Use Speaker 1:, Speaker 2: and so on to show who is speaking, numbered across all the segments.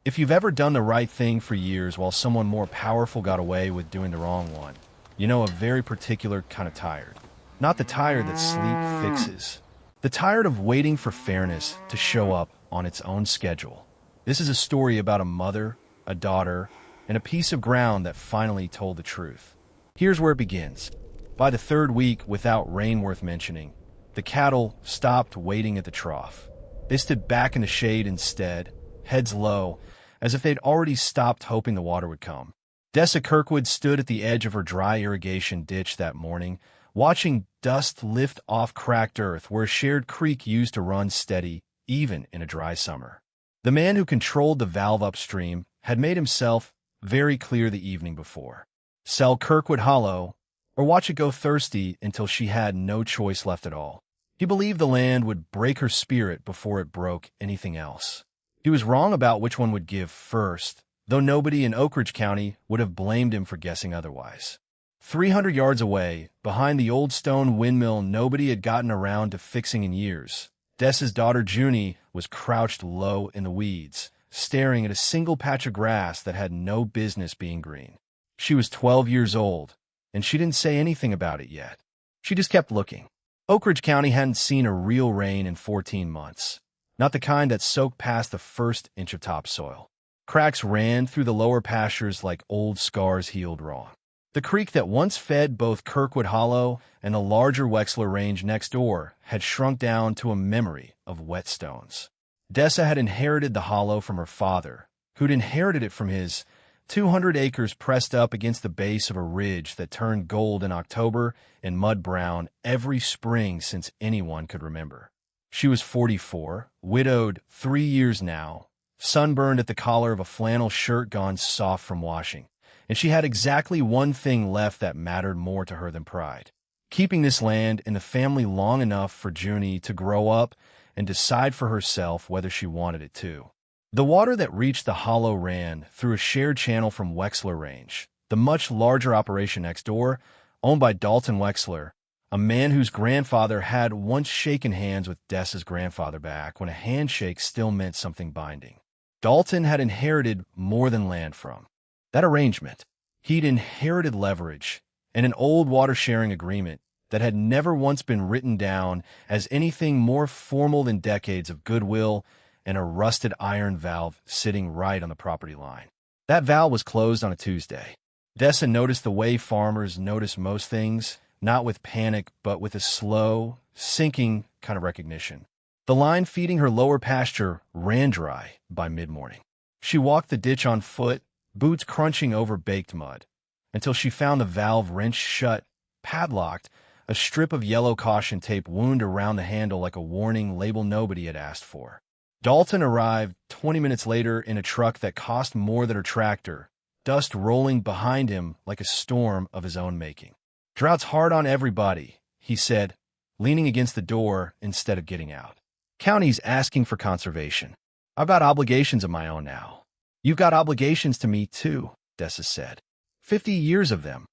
Speaker 1: If you've ever done the right thing for years while someone more powerful got away with doing the wrong one, you know a very particular kind of tired. Not the tired that sleep fixes. The tired of waiting for fairness to show up on its own schedule. This is a story about a mother, a daughter, and a piece of ground that finally told the truth. Here's where it begins. By the third week, without rain worth mentioning, the cattle stopped waiting at the trough. They stood back in the shade instead, heads low, as if they'd already stopped hoping the water would come. Dessa Kirkwood stood at the edge of her dry irrigation ditch that morning, watching dust lift off cracked earth where a shared creek used to run steady, even in a dry summer. The man who controlled the valve upstream had made himself very clear the evening before. Sell Kirkwood Hollow, or watch it go thirsty until she had no choice left at all. He believed the land would break her spirit before it broke anything else. He was wrong about which one would give first, though nobody in Oakridge County would have blamed him for guessing otherwise. 300 yards away, behind the old stone windmill nobody had gotten around to fixing in years, Dessa's daughter Junie was crouched low in the weeds, staring at a single patch of grass that had no business being green. She was 12 years old, and she didn't say anything about it yet. She just kept looking. Oakridge County hadn't seen a real rain in 14 months. Not the kind that soaked past the first inch of topsoil. Cracks ran through the lower pastures like old scars healed wrong. The creek that once fed both Kirkwood Hollow and the larger Wexler Range next door had shrunk down to a memory of wet stones. Dessa had inherited the hollow from her father, who'd inherited it from his 200 acres pressed up against the base of a ridge that turned gold in October and mud brown every spring since anyone could remember. She was 44, widowed 3 years now, sunburned at the collar of a flannel shirt gone soft from washing, and she had exactly one thing left that mattered more to her than pride: keeping this land in the family long enough for Junie to grow up and decide for herself whether she wanted it to. The water that reached the hollow ran through a shared channel from Wexler Range, the much larger operation next door, owned by Dalton Wexler, a man whose grandfather had once shaken hands with Dessa's grandfather back when a handshake still meant something binding. Dalton had inherited more than land from that arrangement. He'd inherited leverage and an old water-sharing agreement that had never once been written down as anything more formal than decades of goodwill and a rusted iron valve sitting right on the property line. That valve was closed on a Tuesday. Dessa noticed the way farmers notice most things, not with panic, but with a slow, sinking kind of recognition. The line feeding her lower pasture ran dry by mid-morning. She walked the ditch on foot, boots crunching over baked mud, until she found the valve wrenched shut, padlocked, a strip of yellow caution tape wound around the handle like a warning label nobody had asked for. Dalton arrived 20 minutes later in a truck that cost more than her tractor, dust rolling behind him like a storm of his own making. "Drought's hard on everybody," he said, leaning against the door instead of getting out. "County's asking for conservation. I've got obligations of my own now." "You've got obligations to me, too," Dessa said. 50 years of them.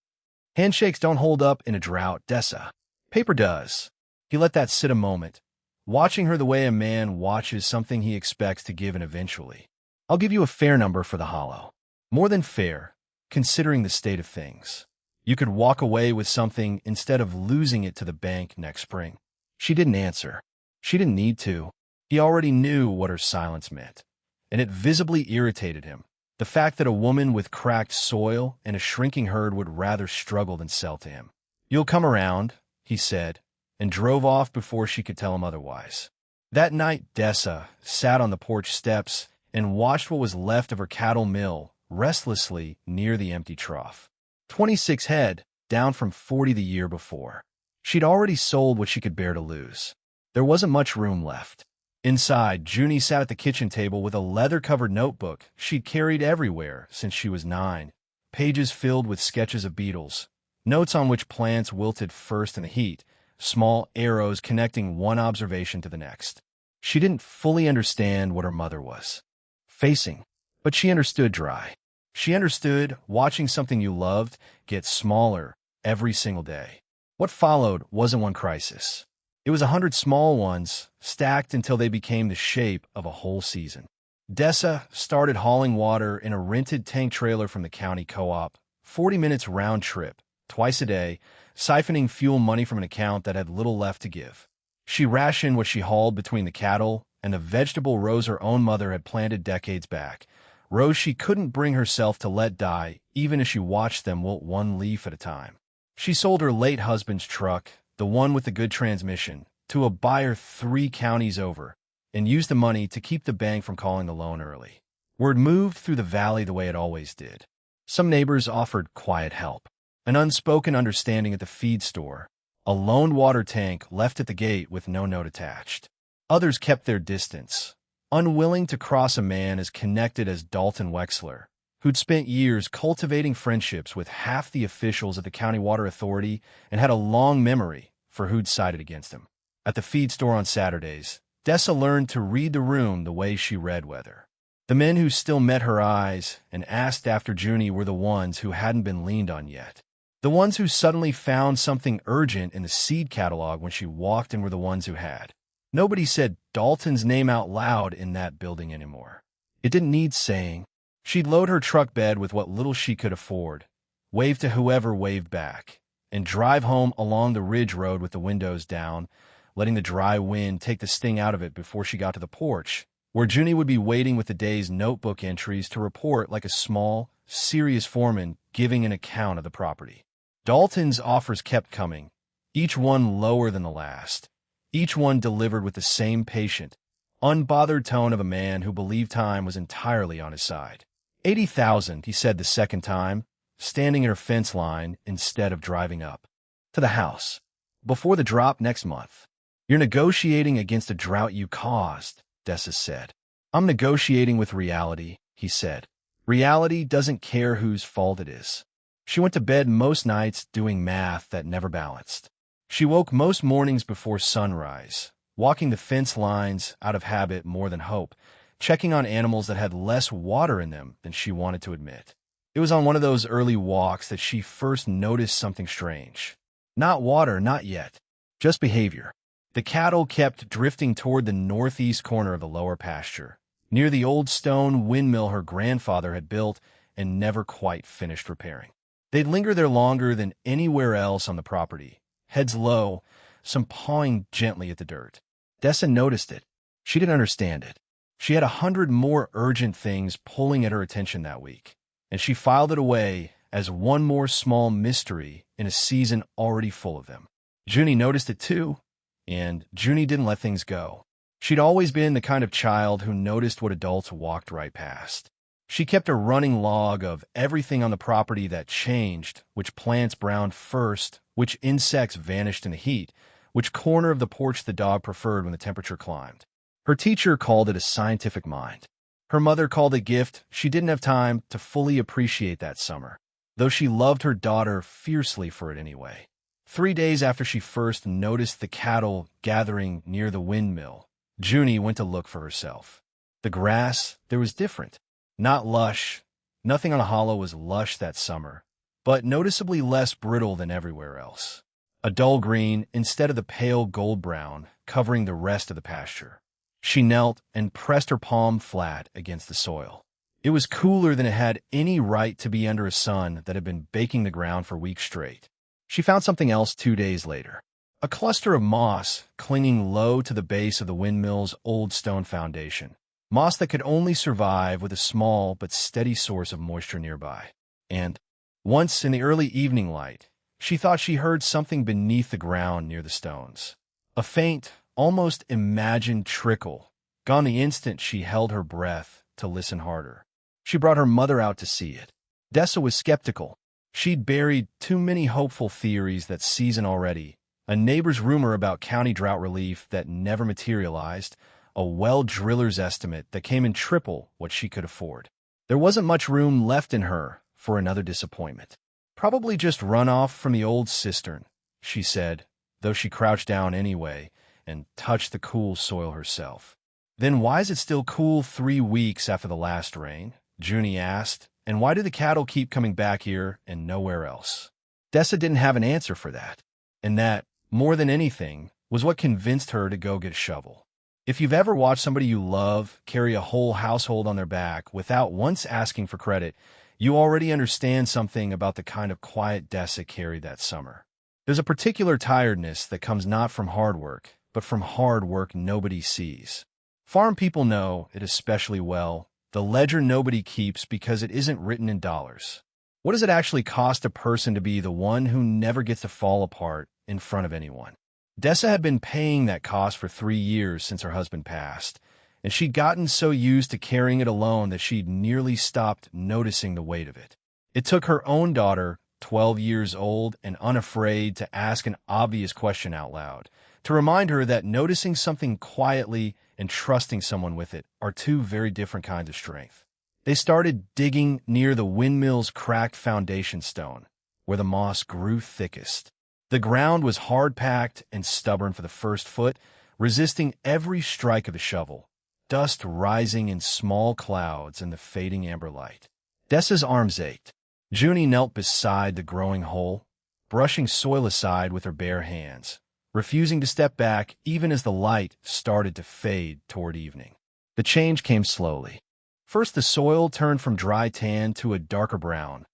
Speaker 1: "Handshakes don't hold up in a drought, Dessa. Paper does." He let that sit a moment, watching her the way a man watches something he expects to give in eventually. "I'll give you a fair number for the hollow. More than fair, considering the state of things. You could walk away with something instead of losing it to the bank next spring." She didn't answer. She didn't need to. He already knew what her silence meant, and it visibly irritated him. The fact that a woman with cracked soil and a shrinking herd would rather struggle than sell to him. "You'll come around," he said, and drove off before she could tell him otherwise. That night, Dessa sat on the porch steps and watched what was left of her cattle mill restlessly near the empty trough. 26 head, down from 40 the year before. She'd already sold what she could bear to lose. There wasn't much room left. Inside, Junie sat at the kitchen table with a leather-covered notebook she'd carried everywhere since she was 9, pages filled with sketches of beetles, notes on which plants wilted first in the heat, small arrows connecting one observation to the next. She didn't fully understand what her mother was facing, but she understood dry. She understood watching something you loved get smaller every single day. What followed wasn't one crisis. It was 100 small ones, stacked until they became the shape of a whole season. Dessa started hauling water in a rented tank trailer from the county co-op, 40 minutes round trip, twice a day, siphoning fuel money from an account that had little left to give. She rationed what she hauled between the cattle and the vegetable rows her own mother had planted decades back, rows she couldn't bring herself to let die even as she watched them wilt one leaf at a time. She sold her late husband's truck, the one with the good transmission, to a buyer 3 counties over, and used the money to keep the bank from calling the loan early. Word moved through the valley the way it always did. Some neighbors offered quiet help, an unspoken understanding at the feed store, a loaned water tank left at the gate with no note attached. Others kept their distance, unwilling to cross a man as connected as Dalton Wexler, who'd spent years cultivating friendships with half the officials at the County Water Authority and had a long memory for who'd sided against him. At the feed store on Saturdays, Dessa learned to read the room the way she read weather. The men who still met her eyes and asked after Junie were the ones who hadn't been leaned on yet. The ones who suddenly found something urgent in the seed catalog when she walked in were the ones who had. Nobody said Dalton's name out loud in that building anymore. It didn't need saying. She'd load her truck bed with what little she could afford, wave to whoever waved back, and drive home along the ridge road with the windows down, letting the dry wind take the sting out of it before she got to the porch, where Junie would be waiting with the day's notebook entries to report like a small, serious foreman giving an account of the property. Dalton's offers kept coming, each one lower than the last, each one delivered with the same patient, unbothered tone of a man who believed time was entirely on his side. 80,000, he said the second time, standing at her fence line instead of driving up to the house. Before the drop next month. You're negotiating against a drought you caused, Dessa said. I'm negotiating with reality, he said. Reality doesn't care whose fault it is. She went to bed most nights doing math that never balanced. She woke most mornings before sunrise, walking the fence lines out of habit more than hope, checking on animals that had less water in them than she wanted to admit. It was on one of those early walks that she first noticed something strange. Not water, not yet. Just behavior. The cattle kept drifting toward the northeast corner of the lower pasture, near the old stone windmill her grandfather had built and never quite finished repairing. They'd linger there longer than anywhere else on the property, heads low, some pawing gently at the dirt. Dessa noticed it. She didn't understand it. She had 100 more urgent things pulling at her attention that week, and she filed it away as one more small mystery in a season already full of them. Junie noticed it too, and Junie didn't let things go. She'd always been the kind of child who noticed what adults walked right past. She kept a running log of everything on the property that changed, which plants browned first, which insects vanished in the heat, which corner of the porch the dog preferred when the temperature climbed. Her teacher called it a scientific mind. Her mother called it a gift she didn't have time to fully appreciate that summer, though she loved her daughter fiercely for it anyway. 3 days after she first noticed the cattle gathering near the windmill, Junie went to look for herself. The grass there was different. Not lush. Nothing on a hollow was lush that summer, but noticeably less brittle than everywhere else. A dull green instead of the pale gold brown covering the rest of the pasture. She knelt and pressed her palm flat against the soil. It was cooler than it had any right to be under a sun that had been baking the ground for weeks straight. She found something else 2 days later. A cluster of moss clinging low to the base of the windmill's old stone foundation. Moss that could only survive with a small but steady source of moisture nearby. And, once in the early evening light, she thought she heard something beneath the ground near the stones. A faint, almost imagined trickle, gone the instant she held her breath to listen harder. She brought her mother out to see it. Dessa was skeptical. She'd buried too many hopeful theories that season already, a neighbor's rumor about county drought relief that never materialized, a well driller's estimate that came in triple what she could afford. There wasn't much room left in her for another disappointment. Probably just runoff from the old cistern, she said, though she crouched down anyway and touched the cool soil herself. Then why is it still cool 3 weeks after the last rain? Junie asked, and why do the cattle keep coming back here and nowhere else? Dessa didn't have an answer for that, and that, more than anything, was what convinced her to go get a shovel. If you've ever watched somebody you love carry a whole household on their back without once asking for credit, you already understand something about the kind of quiet Dessa carried that summer. There's a particular tiredness that comes not from hard work, but from hard work nobody sees. Farm people know it especially well, the ledger nobody keeps because it isn't written in dollars. What does it actually cost a person to be the one who never gets to fall apart in front of anyone? Dessa had been paying that cost for 3 years since her husband passed, and she'd gotten so used to carrying it alone that she'd nearly stopped noticing the weight of it. It took her own daughter, 12 years old and unafraid, to ask an obvious question out loud, to remind her that noticing something quietly and trusting someone with it are two very different kinds of strength. They started digging near the windmill's cracked foundation stone, where the moss grew thickest. The ground was hard-packed and stubborn for the first foot, resisting every strike of the shovel, dust rising in small clouds in the fading amber light. Dessa's arms ached. Junie knelt beside the growing hole, brushing soil aside with her bare hands, refusing to step back even as the light started to fade toward evening. The change came slowly. First, the soil turned from dry tan to a darker brown,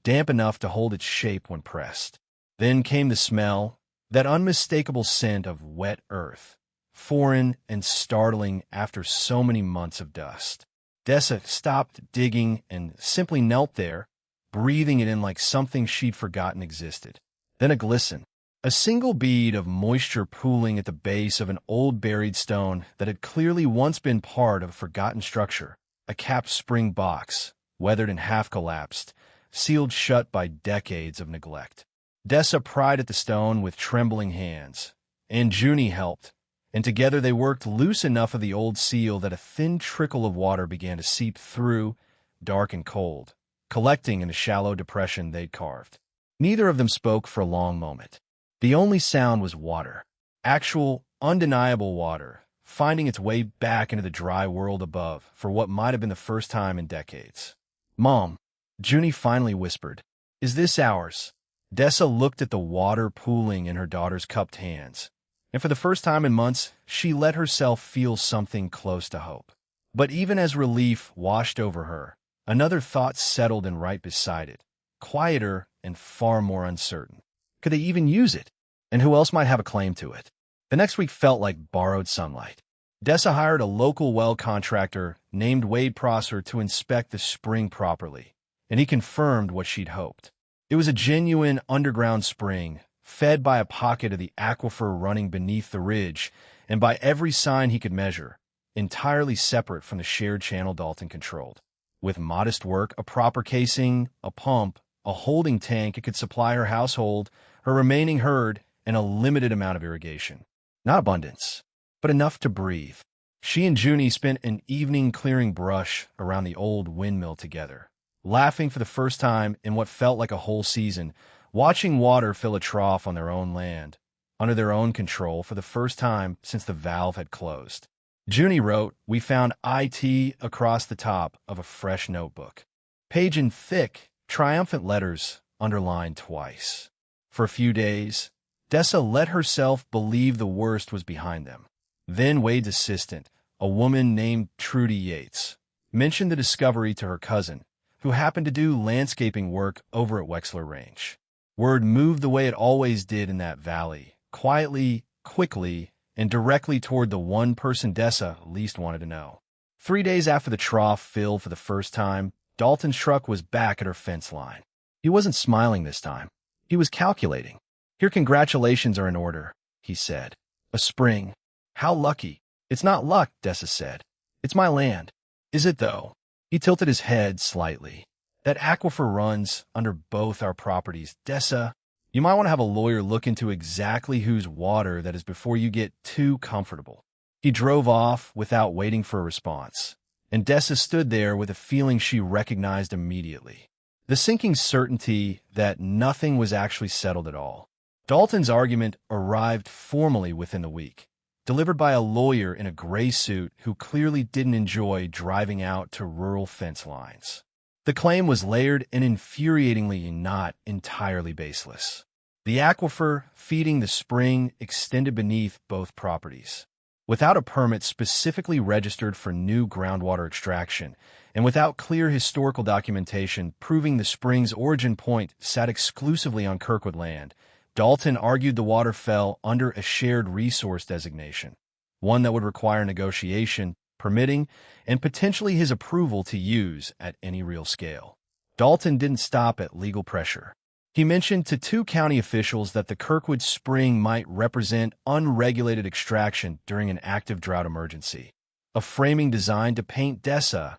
Speaker 1: damp enough to hold its shape when pressed. Then came the smell, that unmistakable scent of wet earth, foreign and startling after so many months of dust. Dessa stopped digging and simply knelt there, breathing it in like something she'd forgotten existed. Then a glisten, a single bead of moisture pooling at the base of an old buried stone that had clearly once been part of a forgotten structure, a capped spring box, weathered and half-collapsed, sealed shut by decades of neglect. Dessa pried at the stone with trembling hands, and Junie helped, and together they worked loose enough of the old seal that a thin trickle of water began to seep through, dark and cold, collecting in the shallow depression they'd carved. Neither of them spoke for a long moment. The only sound was water, actual, undeniable water, finding its way back into the dry world above for what might have been the first time in decades. "Mom," Junie finally whispered, "is this ours?" Dessa looked at the water pooling in her daughter's cupped hands, and for the first time in months, she let herself feel something close to hope. But even as relief washed over her, another thought settled in right beside it, quieter and far more uncertain. Could they even use it? And who else might have a claim to it? The next week felt like borrowed sunlight. Dessa hired a local well contractor named Wade Prosser to inspect the spring properly, and he confirmed what she'd hoped. It was a genuine underground spring, fed by a pocket of the aquifer running beneath the ridge, and by every sign he could measure, entirely separate from the shared channel Dalton controlled. With modest work, a proper casing, a pump, a holding tank, it could supply her household, her remaining herd, and a limited amount of irrigation. Not abundance, but enough to breathe. She and Junie spent an evening clearing brush around the old windmill together, laughing for the first time in what felt like a whole season, watching water fill a trough on their own land, under their own control for the first time since the valve had closed. Junie wrote, "We found IT across the top of a fresh notebook. Page in thick, triumphant letters, underlined twice." For a few days, Dessa let herself believe the worst was behind them. Then Wade's assistant, a woman named Trudy Yates, mentioned the discovery to her cousin, who happened to do landscaping work over at Wexler Range. Word moved the way it always did in that valley, quietly, quickly, and directly toward the one person Dessa least wanted to know. 3 days after the trough filled for the first time, Dalton's truck was back at her fence line. He wasn't smiling this time. He was calculating. "Your congratulations are in order," he said. "A spring. How lucky." "It's not luck," Dessa said. "It's my land." "Is it, though?" He tilted his head slightly. "That aquifer runs under both our properties. Dessa, you might want to have a lawyer look into exactly whose water that is before you get too comfortable." He drove off without waiting for a response, and Dessa stood there with a feeling she recognized immediately. The sinking certainty that nothing was actually settled at all. Dalton's argument arrived formally within the week, delivered by a lawyer in a gray suit who clearly didn't enjoy driving out to rural fence lines. The claim was layered and infuriatingly not entirely baseless. The aquifer feeding the spring extended beneath both properties. Without a permit specifically registered for new groundwater extraction, and without clear historical documentation proving the spring's origin point sat exclusively on Kirkwood land, Dalton argued the water fell under a shared resource designation, one that would require negotiation, permitting, and potentially his approval to use at any real scale. Dalton didn't stop at legal pressure. He mentioned to two county officials that the Kirkwood Spring might represent unregulated extraction during an active drought emergency, a framing designed to paint Dessa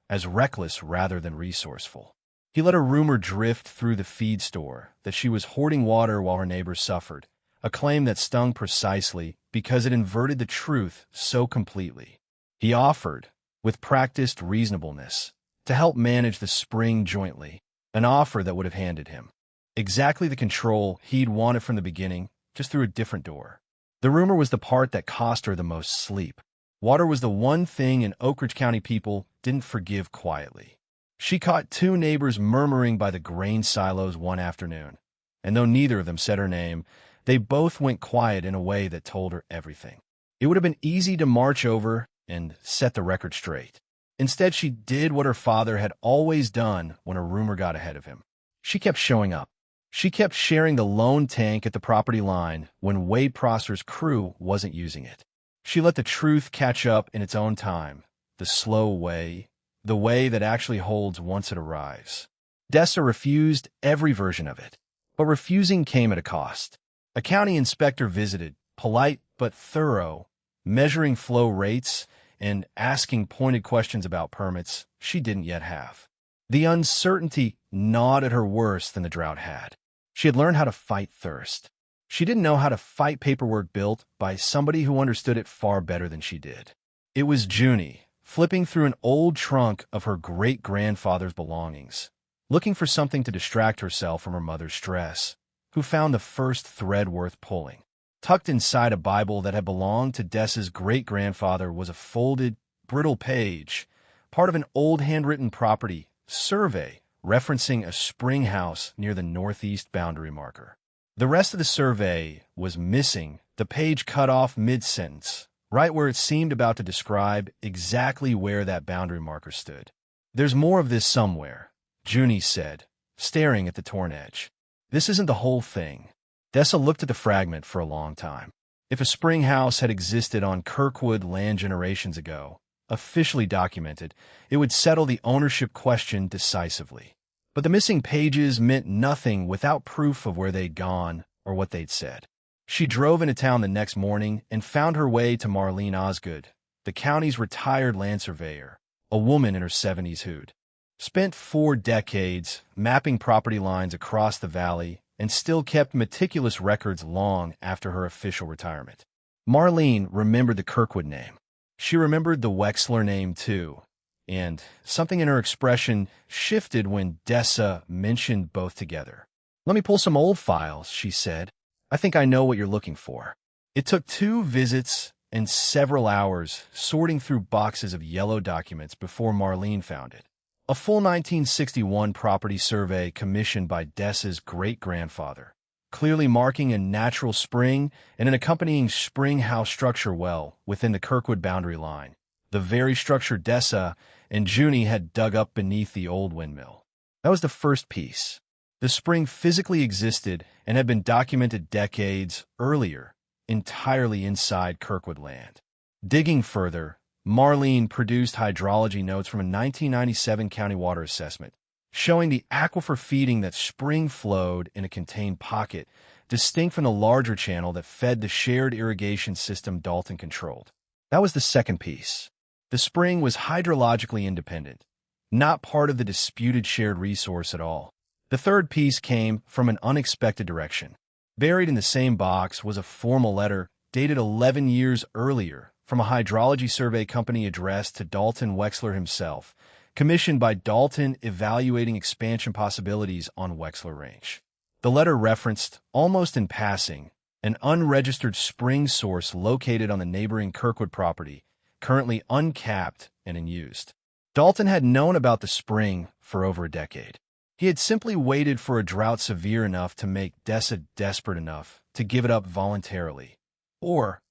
Speaker 1: as reckless rather than resourceful. He let a rumor drift through the feed store that she was hoarding water while her neighbors suffered, a claim that stung precisely because it inverted the truth so completely. He offered, with practiced reasonableness, to help manage the spring jointly, an offer that would have handed him exactly the control he'd wanted from the beginning, just through a different door. The rumor was the part that cost her the most sleep. Water was the one thing in Oakridge County people didn't forgive quietly. She caught two neighbors murmuring by the grain silos one afternoon, and though neither of them said her name, they both went quiet in a way that told her everything. It would have been easy to march over and set the record straight. Instead, she did what her father had always done when a rumor got ahead of him. She kept showing up. She kept sharing the lone tank at the property line when Wade Prosser's crew wasn't using it. She let the truth catch up in its own time, the slow way, the way that actually holds once it arrives. Dessa refused every version of it, but refusing came at a cost. A county inspector visited, polite but thorough, measuring flow rates and asking pointed questions about permits she didn't yet have. The uncertainty gnawed at her worse than the drought had. She had learned how to fight thirst. She didn't know how to fight paperwork built by somebody who understood it far better than she did. It was Junie, flipping through an old trunk of her great-grandfather's belongings, looking for something to distract herself from her mother's stress, who found the first thread worth pulling. Tucked inside a Bible that had belonged to Dessa's great-grandfather was a folded, brittle page, part of an old handwritten property survey referencing a spring house near the northeast boundary marker. The rest of the survey was missing, the page cut off mid-sentence, right where it seemed about to describe exactly where that boundary marker stood. "There's more of this somewhere," Junie said, staring at the torn edge. "This isn't the whole thing." Dessa looked at the fragment for a long time. If a spring house had existed on Kirkwood land generations ago, officially documented, it would settle the ownership question decisively. But the missing pages meant nothing without proof of where they'd gone or what they'd said. She drove into town the next morning and found her way to Marlene Osgood, the county's retired land surveyor, a woman in her 70s who'd spent 4 decades mapping property lines across the valley and still kept meticulous records long after her official retirement. Marlene remembered the Kirkwood name. She remembered the Wexler name, too, and something in her expression shifted when Dessa mentioned both together. "Let me pull some old files," she said. "I think I know what you're looking for." It took 2 visits and several hours sorting through boxes of yellow documents before Marlene found it. A full 1961 property survey commissioned by Dessa's great-grandfather, clearly marking a natural spring and an accompanying spring house structure well within the Kirkwood boundary line, the very structure Dessa and Junie had dug up beneath the old windmill. That was the first piece. The spring physically existed and had been documented decades earlier, entirely inside Kirkwood land. Digging further, Marlene produced hydrology notes from a 1997 county water assessment, showing the aquifer feeding that spring flowed in a contained pocket, distinct from the larger channel that fed the shared irrigation system Dalton controlled. That was the second piece. The spring was hydrologically independent, not part of the disputed shared resource at all. The third piece came from an unexpected direction. Buried in the same box was a formal letter dated 11 years earlier from a hydrology survey company addressed to Dalton Wexler himself, commissioned by Dalton evaluating expansion possibilities on Wexler Ranch. The letter referenced, almost in passing, an unregistered spring source located on the neighboring Kirkwood property, currently uncapped and unused. Dalton had known about the spring for over a decade. He had simply waited for a drought severe enough to make Dessa desperate enough to give it up voluntarily, or,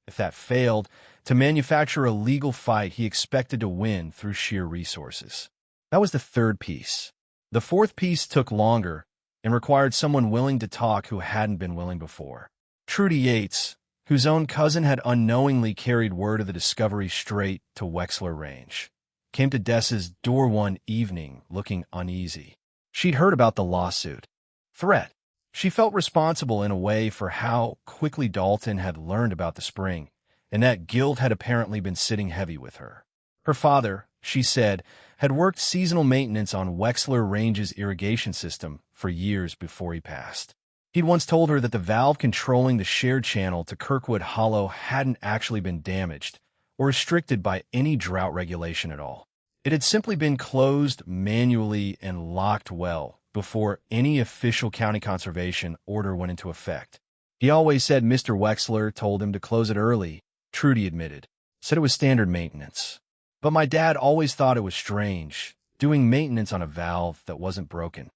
Speaker 1: if that failed, to manufacture a legal fight he expected to win through sheer resources. That was the third piece. The fourth piece took longer and required someone willing to talk who hadn't been willing before. Trudy Yates, whose own cousin had unknowingly carried word of the discovery straight to Wexler Range, came to Dessa's door one evening looking uneasy. She'd heard about the lawsuit threat. She felt responsible in a way for how quickly Dalton had learned about the spring, and that guilt had apparently been sitting heavy with her. Her father, she said, had worked seasonal maintenance on Wexler Range's irrigation system for years before he passed. He'd once told her that the valve controlling the shared channel to Kirkwood Hollow hadn't actually been damaged or restricted by any drought regulation at all. It had simply been closed manually and locked well before any official county conservation order went into effect. He always said Mr. Wexler told him to close it early, Trudy admitted. Said it was standard maintenance. But my dad always thought it was strange, doing maintenance on a valve that wasn't broken.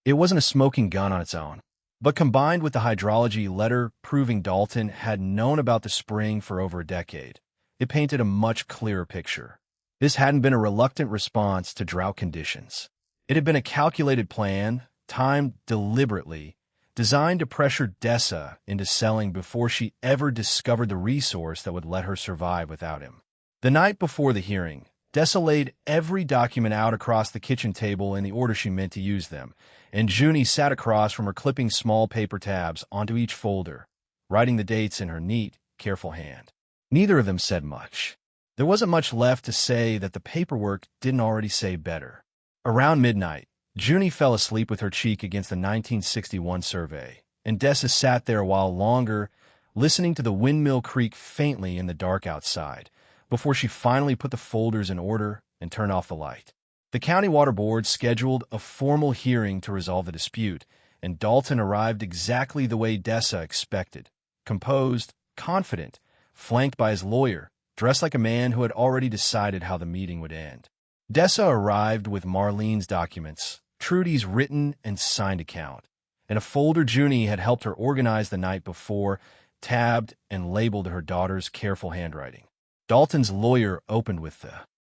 Speaker 1: It wasn't a smoking gun on its own. But combined with the hydrology letter proving Dalton had known about the spring for over a decade, it painted a much clearer picture. This hadn't been a reluctant response to drought conditions. It had been a calculated plan, timed deliberately, designed to pressure Dessa into selling before she ever discovered the resource that would let her survive without him. The night before the hearing, Dessa laid every document out across the kitchen table in the order she meant to use them, and Junie sat across from her clipping small paper tabs onto each folder, writing the dates in her neat, careful hand. Neither of them said much. There wasn't much left to say that the paperwork didn't already say better. Around midnight, Junie fell asleep with her cheek against the 1961 survey, and Dessa sat there a while longer, listening to the windmill creak faintly in the dark outside, before she finally put the folders in order and turned off the light. The County Water Board scheduled a formal hearing to resolve the dispute, and Dalton arrived exactly the way Dessa expected, composed, confident, flanked by his lawyer, dressed like a man who had already decided how the meeting would end. Dessa arrived with Marlene's documents, Trudy's written and signed account, and a folder Junie had helped her organize the night before, tabbed and labeled her daughter's careful handwriting. Dalton's lawyer opened with the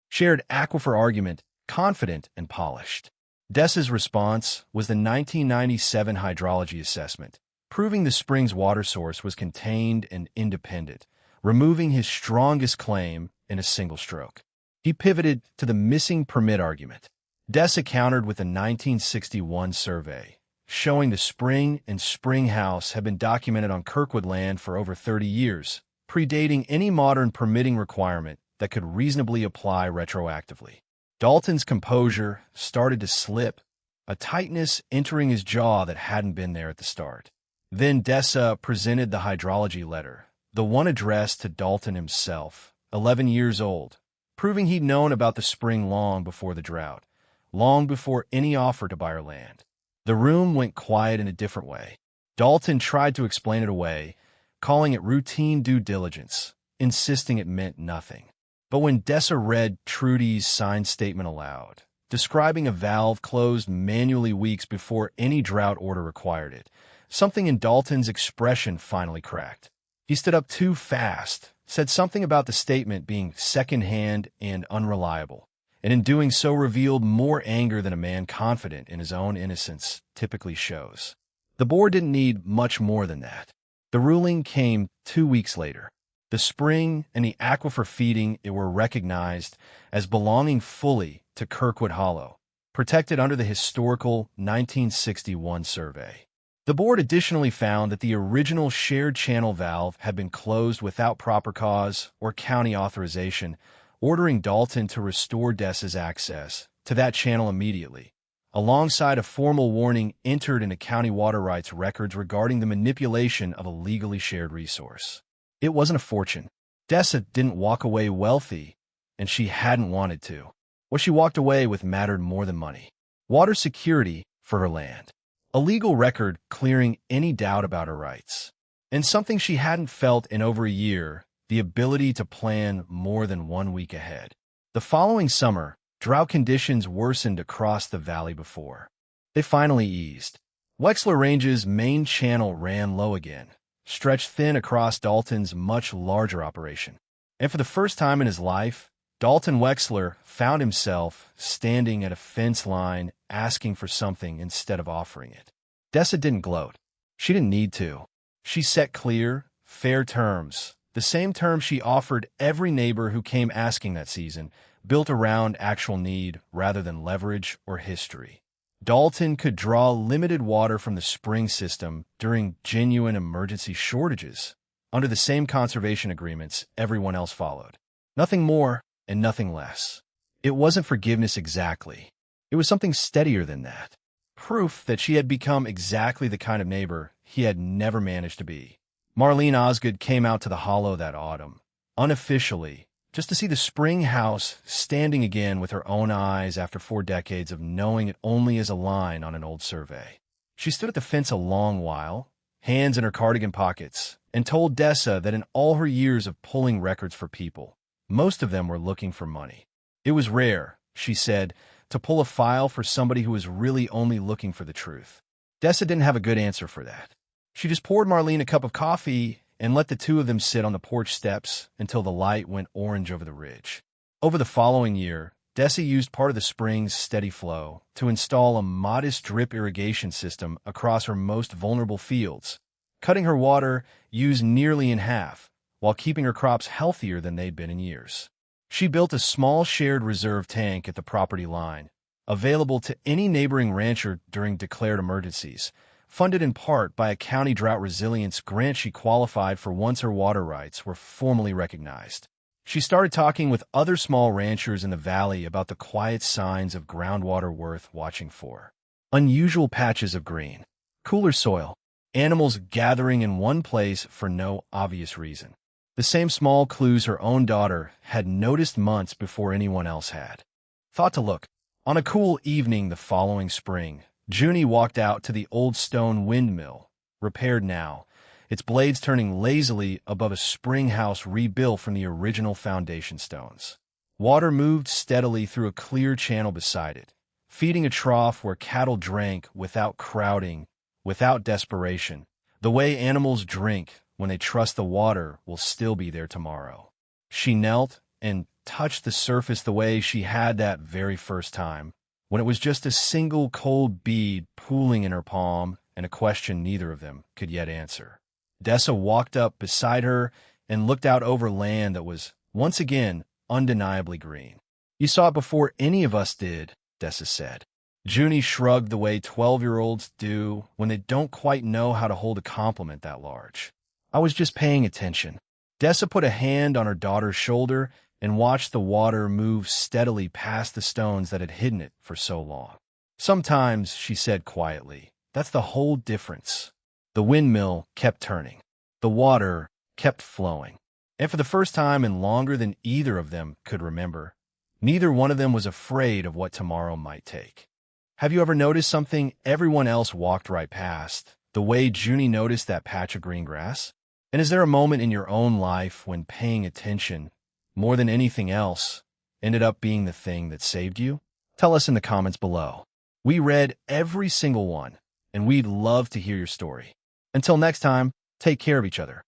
Speaker 1: shared aquifer argument, confident and polished. Dessa's response was the 1997 hydrology assessment, proving the spring's water source was contained and independent, removing his strongest claim in a single stroke. He pivoted to the missing permit argument. Dessa countered with the 1961 survey, showing the spring and spring house had been documented on Kirkwood land for over 30 years, predating any modern permitting requirement that could reasonably apply retroactively. Dalton's composure started to slip, a tightness entering his jaw that hadn't been there at the start. Then Dessa presented the hydrology letter, the one addressed to Dalton himself, 11 years old, proving he'd known about the spring long before the drought, long before any offer to buy her land. The room went quiet in a different way. Dalton tried to explain it away, calling it routine due diligence, insisting it meant nothing. But when Dessa read Trudy's signed statement aloud, describing a valve closed manually weeks before any drought order required it, something in Dalton's expression finally cracked. He stood up too fast, said something about the statement being second-hand and unreliable, and in doing so revealed more anger than a man confident in his own innocence typically shows. The board didn't need much more than that. The ruling came 2 weeks later. The spring and the aquifer feeding it were recognized as belonging fully to Kirkwood Hollow, protected under the historical 1961 survey. The board additionally found that the original shared channel valve had been closed without proper cause or county authorization, ordering Dalton to restore Dessa's access to that channel immediately, alongside a formal warning entered into county water rights records regarding the manipulation of a legally shared resource. It wasn't a fortune. Dessa didn't walk away wealthy, and she hadn't wanted to. What she walked away with mattered more than money. Water security for her land. A legal record clearing any doubt about her rights. And something she hadn't felt in over a year, the ability to plan more than 1 week ahead. The following summer, drought conditions worsened across the valley before. They finally eased. Wexler Range's main channel ran low again, stretched thin across Dalton's much larger operation. And for the first time in his life, Dalton Wexler found himself standing at a fence line asking for something instead of offering it. Dessa didn't gloat. She didn't need to. She set clear, fair terms, the same terms she offered every neighbor who came asking that season, built around actual need rather than leverage or history. Dalton could draw limited water from the spring system during genuine emergency shortages, under the same conservation agreements everyone else followed. Nothing more and nothing less. It wasn't forgiveness exactly. It was something steadier than that. Proof that she had become exactly the kind of neighbor he had never managed to be. Marlene Osgood came out to the hollow that autumn, unofficially, just to see the spring house standing again with her own eyes after 4 decades of knowing it only as a line on an old survey. She stood at the fence a long while, hands in her cardigan pockets, and told Dessa that in all her years of pulling records for people, most of them were looking for money. It was rare, she said, to pull a file for somebody who was really only looking for the truth. Dessa didn't have a good answer for that. She just poured Marlene a cup of coffee and let the two of them sit on the porch steps until the light went orange over the ridge. Over the following year, Dessa used part of the spring's steady flow to install a modest drip irrigation system across her most vulnerable fields, cutting her water use nearly in half, while keeping her crops healthier than they'd been in years. She built a small shared reserve tank at the property line, available to any neighboring rancher during declared emergencies, funded in part by a county drought resilience grant she qualified for once her water rights were formally recognized. She started talking with other small ranchers in the valley about the quiet signs of groundwater worth watching for. Unusual patches of green, cooler soil, animals gathering in one place for no obvious reason. The same small clues her own daughter had noticed months before anyone else had. Thought to look. On a cool evening the following spring, Junie walked out to the old stone windmill, repaired now, its blades turning lazily above a spring house rebuilt from the original foundation stones. Water moved steadily through a clear channel beside it, feeding a trough where cattle drank without crowding, without desperation, the way animals drink when they trust the water will still be there tomorrow. She knelt and touched the surface the way she had that very first time, when it was just a single cold bead pooling in her palm and a question neither of them could yet answer. Dessa walked up beside her and looked out over land that was, once again, undeniably green. "You saw it before any of us did," Dessa said. Junie shrugged the way 12-year-olds do when they don't quite know how to hold a compliment that large. "I was just paying attention." Dessa put a hand on her daughter's shoulder and watched the water move steadily past the stones that had hidden it for so long. "Sometimes," she said quietly, "that's the whole difference." The windmill kept turning. The water kept flowing. And for the first time in longer than either of them could remember, neither one of them was afraid of what tomorrow might take. Have you ever noticed something everyone else walked right past, the way Junie noticed that patch of green grass? And is there a moment in your own life when paying attention, more than anything else, ended up being the thing that saved you? Tell us in the comments below. We read every single one, and we'd love to hear your story. Until next time, take care of each other.